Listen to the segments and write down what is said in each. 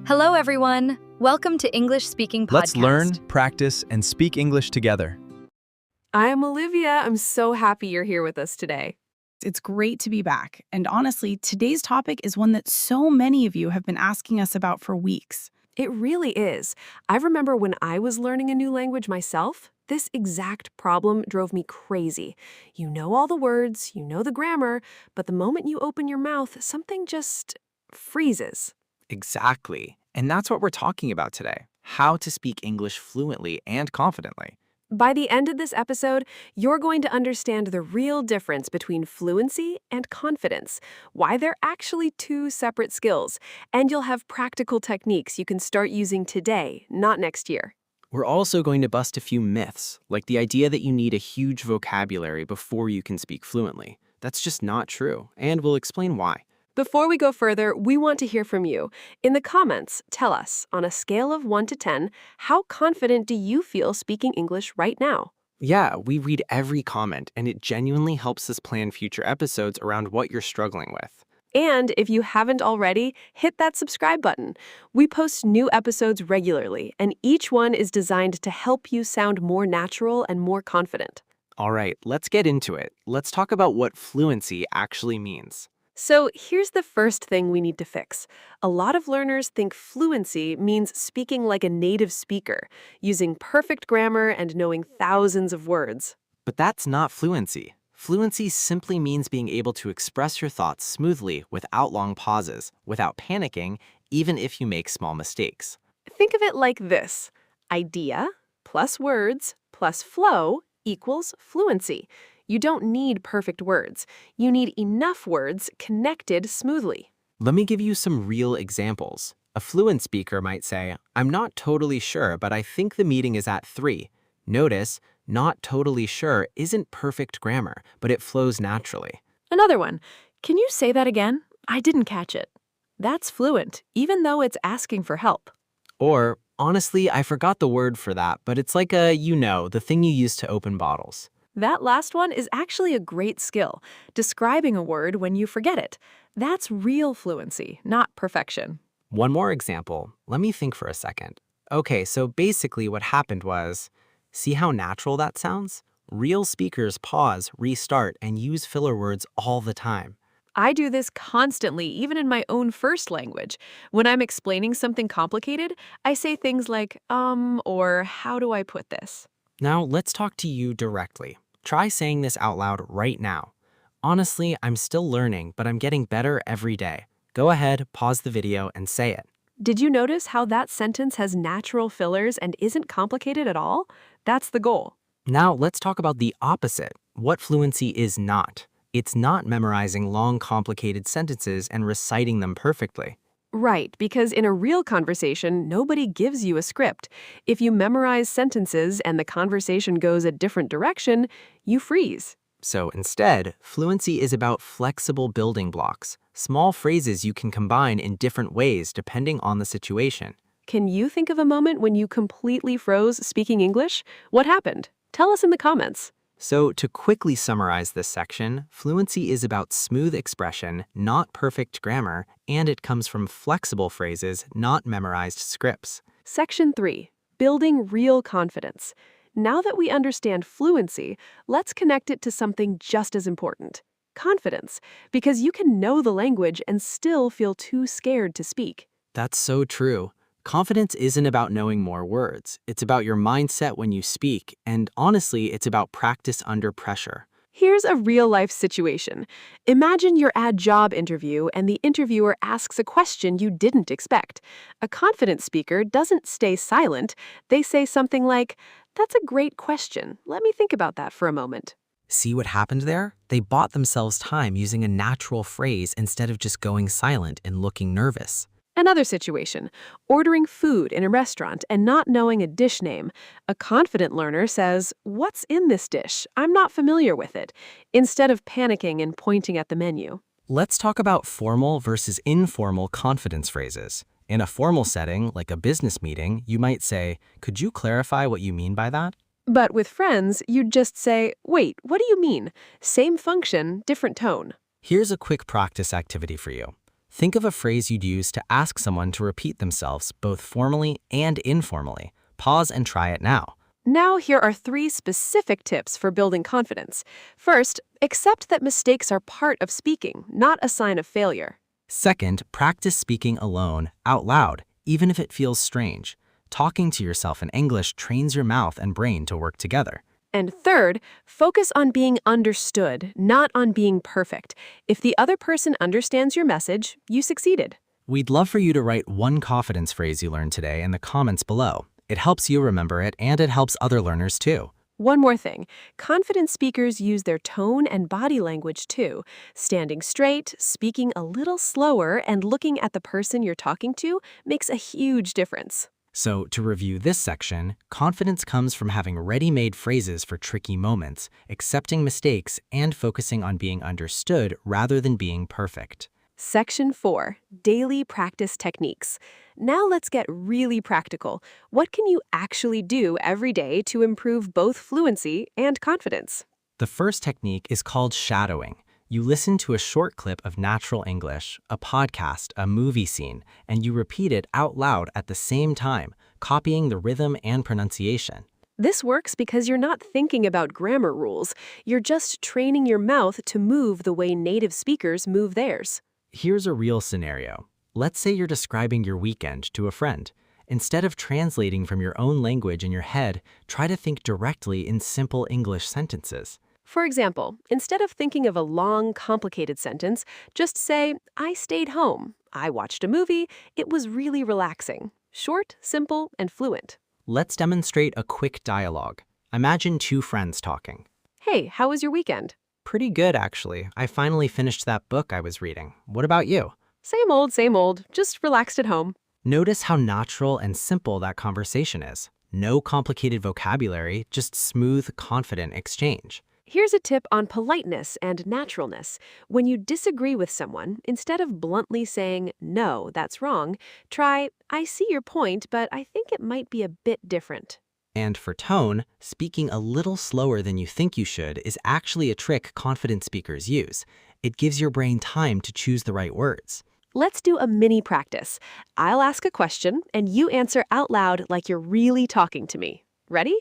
Hello, everyone. Welcome to English Speaking Podcast. Let's learn, practice, and speak English together. I'm Olivia. I'm so happy you're here with us today. It's great to be back. And honestly, today's topic is one that so many of you have been asking us about for weeks. It really is. I remember when I was learning a new language myself, this exact problem drove me crazy. You know all the words, you know the grammar, but the moment you open your mouth, something just freezes. Exactly. And that's what we're talking about today, how to speak English fluently and confidently. By the end of this episode, you're going to understand the real difference between fluency and confidence, why they're actually two separate skills, and you'll have practical techniques you can start using today, not next year. We're also going to bust a few myths, like the idea that you need a huge vocabulary before you can speak fluently. That's just not true, and we'll explain why. Before we go further, we want to hear from you. In the comments, tell us, on a scale of 1 to 10, how confident do you feel speaking English right now? Yeah, we read every comment, and it genuinely helps us plan future episodes around what you're struggling with. And if you haven't already, hit that subscribe button. We post new episodes regularly, and each one is designed to help you sound more natural and more confident. All right, let's get into it. Let's talk about what fluency actually means. So here's the first thing we need to fix. A lot of learners think fluency means speaking like a native speaker, using perfect grammar and knowing thousands of words. But that's not fluency. Fluency simply means being able to express your thoughts smoothly without long pauses, without panicking, even if you make small mistakes. Think of it like this. Idea plus words plus flow equals fluency. You don't need perfect words. You need enough words connected smoothly. Let me give you some real examples. A fluent speaker might say, "I'm not totally sure, but I think the meeting is at 3. Notice, not totally sure isn't perfect grammar, but it flows naturally. Another one. Can you say that again? I didn't catch it. That's fluent, even though it's asking for help. Or, honestly, I forgot the word for that, but it's like the thing you use to open bottles. That last one is actually a great skill, describing a word when you forget it. That's real fluency, not perfection. One more example. Let me think for a second. Okay, so basically what happened was, see how natural that sounds? Real speakers pause, restart, and use filler words all the time. I do this constantly, even in my own first language. When I'm explaining something complicated, I say things like, or how do I put this? Now, let's talk to you directly. Try saying this out loud right now. Honestly, I'm still learning, but I'm getting better every day. Go ahead, pause the video, and say it. Did you notice how that sentence has natural fillers and isn't complicated at all? That's the goal. Now, let's talk about the opposite, what fluency is not. It's not memorizing long, complicated sentences and reciting them perfectly. Right, because in a real conversation, nobody gives you a script. If you memorize sentences and the conversation goes a different direction, you freeze. So instead, fluency is about flexible building blocks, small phrases you can combine in different ways depending on the situation. Can you think of a moment when you completely froze speaking English? What happened? Tell us in the comments. So to quickly summarize this section, fluency is about smooth expression, not perfect grammar, and it comes from flexible phrases, not memorized scripts. Section 3. Building real confidence. Now that we understand fluency, let's connect it to something just as important. Confidence. Because you can know the language and still feel too scared to speak. That's so true. Confidence isn't about knowing more words. It's about your mindset when you speak, and honestly, it's about practice under pressure. Here's a real-life situation. Imagine you're at a job interview and the interviewer asks a question you didn't expect. A confident speaker doesn't stay silent. They say something like, "That's a great question. Let me think about that for a moment." See what happened there? They bought themselves time using a natural phrase instead of just going silent and looking nervous. Another situation, ordering food in a restaurant and not knowing a dish name. A confident learner says, "What's in this dish? I'm not familiar with it," instead of panicking and pointing at the menu. Let's talk about formal versus informal confidence phrases. In a formal setting, like a business meeting, you might say, "Could you clarify what you mean by that?" But with friends, you'd just say, "Wait, what do you mean? Same function, different tone." Here's a quick practice activity for you. Think of a phrase you'd use to ask someone to repeat themselves both formally and informally. Pause and try it now. Now, here are 3 specific tips for building confidence. First, accept that mistakes are part of speaking, not a sign of failure. Second, practice speaking alone, out loud, even if it feels strange. Talking to yourself in English trains your mouth and brain to work together. And third, focus on being understood, not on being perfect. If the other person understands your message, you succeeded. We'd love for you to write one confidence phrase you learned today in the comments below. It helps you remember it, and it helps other learners too. One more thing, confident speakers use their tone and body language too. Standing straight, speaking a little slower, and looking at the person you're talking to makes a huge difference. So, to review this section, confidence comes from having ready-made phrases for tricky moments, accepting mistakes, and focusing on being understood rather than being perfect. Section 4, Daily Practice Techniques. Now let's get really practical. What can you actually do every day to improve both fluency and confidence? The first technique is called shadowing. You listen to a short clip of natural English, a podcast, a movie scene, and you repeat it out loud at the same time, copying the rhythm and pronunciation. This works because you're not thinking about grammar rules. You're just training your mouth to move the way native speakers move theirs. Here's a real scenario. Let's say you're describing your weekend to a friend. Instead of translating from your own language in your head, try to think directly in simple English sentences. For example, instead of thinking of a long, complicated sentence, just say, I stayed home. I watched a movie. It was really relaxing. Short, simple, and fluent. Let's demonstrate a quick dialogue. Imagine 2 friends talking. Hey, how was your weekend? Pretty good, actually. I finally finished that book I was reading. What about you? Same old, just relaxed at home. Notice how natural and simple that conversation is. No complicated vocabulary, just smooth, confident exchange. Here's a tip on politeness and naturalness. When you disagree with someone, instead of bluntly saying, no, that's wrong, try, I see your point, but I think it might be a bit different. And for tone, speaking a little slower than you think you should is actually a trick confident speakers use. It gives your brain time to choose the right words. Let's do a mini practice. I'll ask a question, and you answer out loud like you're really talking to me. Ready?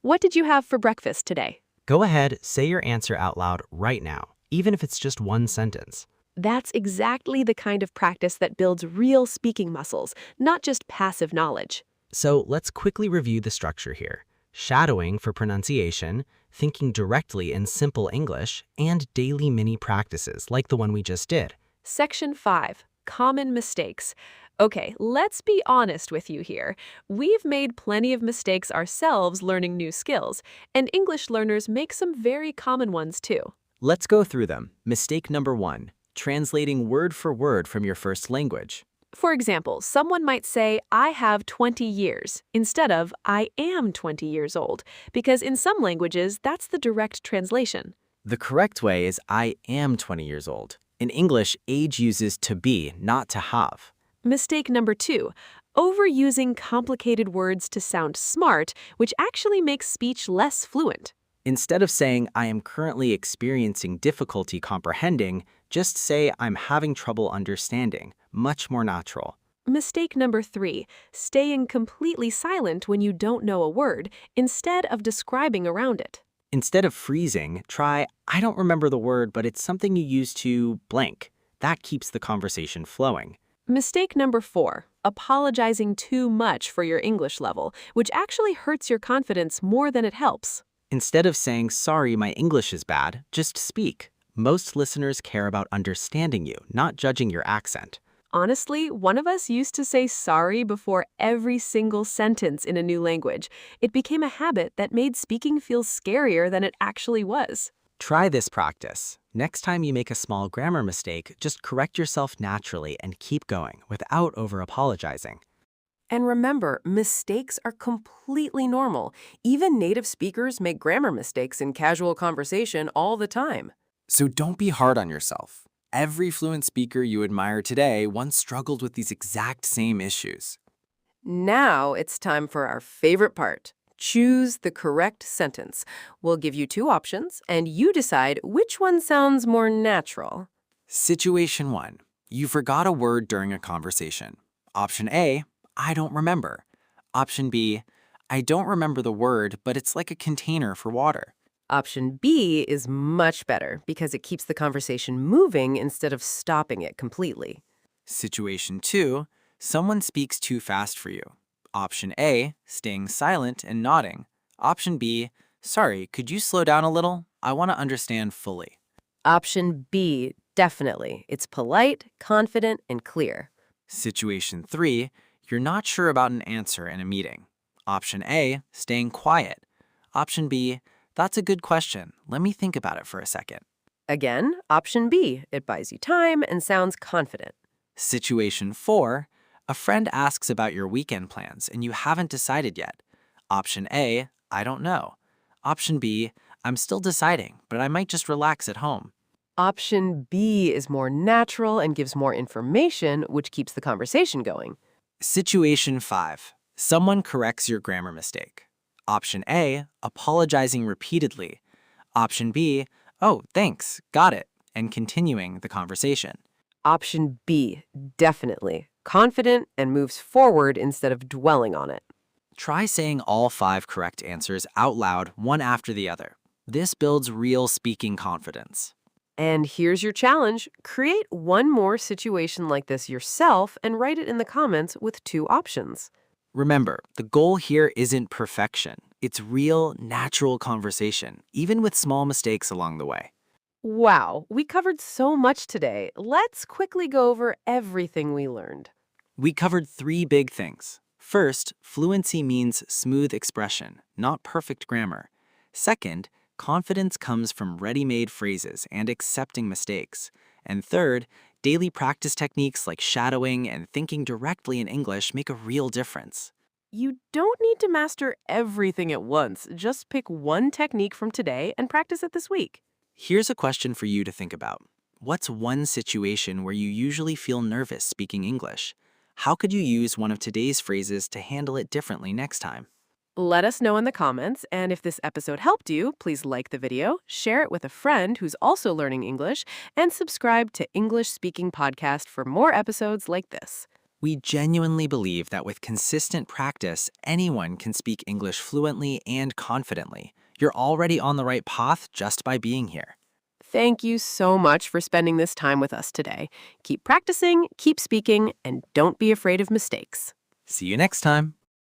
What did you have for breakfast today? Go ahead, say your answer out loud right now, even if it's just one sentence. That's exactly the kind of practice that builds real speaking muscles, not just passive knowledge. So let's quickly review the structure here. Shadowing for pronunciation, thinking directly in simple English, and daily mini practices like the one we just did. Section 5, Common Mistakes. Okay, let's be honest with you here. We've made plenty of mistakes ourselves learning new skills, and English learners make some very common ones too. Let's go through them. Mistake number 1, translating word for word from your first language. For example, someone might say, I have 20 years, instead of, I am 20 years old, because in some languages, that's the direct translation. The correct way is I am 20 years old. In English, age uses to be, not to have. Mistake number 2, overusing complicated words to sound smart, which actually makes speech less fluent. Instead of saying, I am currently experiencing difficulty comprehending, just say, I'm having trouble understanding. Much more natural. Mistake number 3, staying completely silent when you don't know a word, instead of describing around it. Instead of freezing, try, I don't remember the word, but it's something you use to blank. That keeps the conversation flowing. Mistake number 4, apologizing too much for your English level, which actually hurts your confidence more than it helps. Instead of saying, sorry, my English is bad, just speak. Most listeners care about understanding you, not judging your accent. Honestly, one of us used to say sorry before every single sentence in a new language. It became a habit that made speaking feel scarier than it actually was. Try this practice. Next time you make a small grammar mistake, just correct yourself naturally and keep going without over-apologizing. And remember, mistakes are completely normal. Even native speakers make grammar mistakes in casual conversation all the time. So don't be hard on yourself. Every fluent speaker you admire today once struggled with these exact same issues. Now it's time for our favorite part. Choose the correct sentence. We'll give you 2 options, and you decide which one sounds more natural. Situation 1. You forgot a word during a conversation. Option A, I don't remember. Option B, I don't remember the word, but it's like a container for water. Option B is much better because it keeps the conversation moving instead of stopping it completely. Situation 2, someone speaks too fast for you. Option A, staying silent and nodding. Option B, sorry, could you slow down a little? I want to understand fully. Option B, definitely. It's polite, confident, and clear. Situation 3, you're not sure about an answer in a meeting. Option A, staying quiet. Option B, that's a good question. Let me think about it for a second. Again, option B, it buys you time and sounds confident. Situation 4, a friend asks about your weekend plans and you haven't decided yet. Option A, I don't know. Option B, I'm still deciding, but I might just relax at home. Option B is more natural and gives more information, which keeps the conversation going. Situation 5, someone corrects your grammar mistake. Option A, apologizing repeatedly. Option B, oh, thanks, got it, and continuing the conversation. Option B, definitely. Confident and moves forward instead of dwelling on it. Try saying all 5 correct answers out loud, one after the other. This builds real speaking confidence. And here's your challenge. Create one more situation like this yourself and write it in the comments with 2 options. Remember, the goal here isn't perfection. It's real, natural conversation, even with small mistakes along the way. Wow, we covered so much today. Let's quickly go over everything we learned. We covered 3 big things. First, fluency means smooth expression, not perfect grammar. Second, confidence comes from ready-made phrases and accepting mistakes. And third, daily practice techniques like shadowing and thinking directly in English make a real difference. You don't need to master everything at once. Just pick one technique from today and practice it this week. Here's a question for you to think about. What's one situation where you usually feel nervous speaking English? How could you use one of today's phrases to handle it differently next time? Let us know in the comments, and if this episode helped you, please like the video, share it with a friend who's also learning English, and subscribe to English Speaking Podcast for more episodes like this. We genuinely believe that with consistent practice, anyone can speak English fluently and confidently. You're already on the right path just by being here. Thank you so much for spending this time with us today. Keep practicing, keep speaking, and don't be afraid of mistakes. See you next time.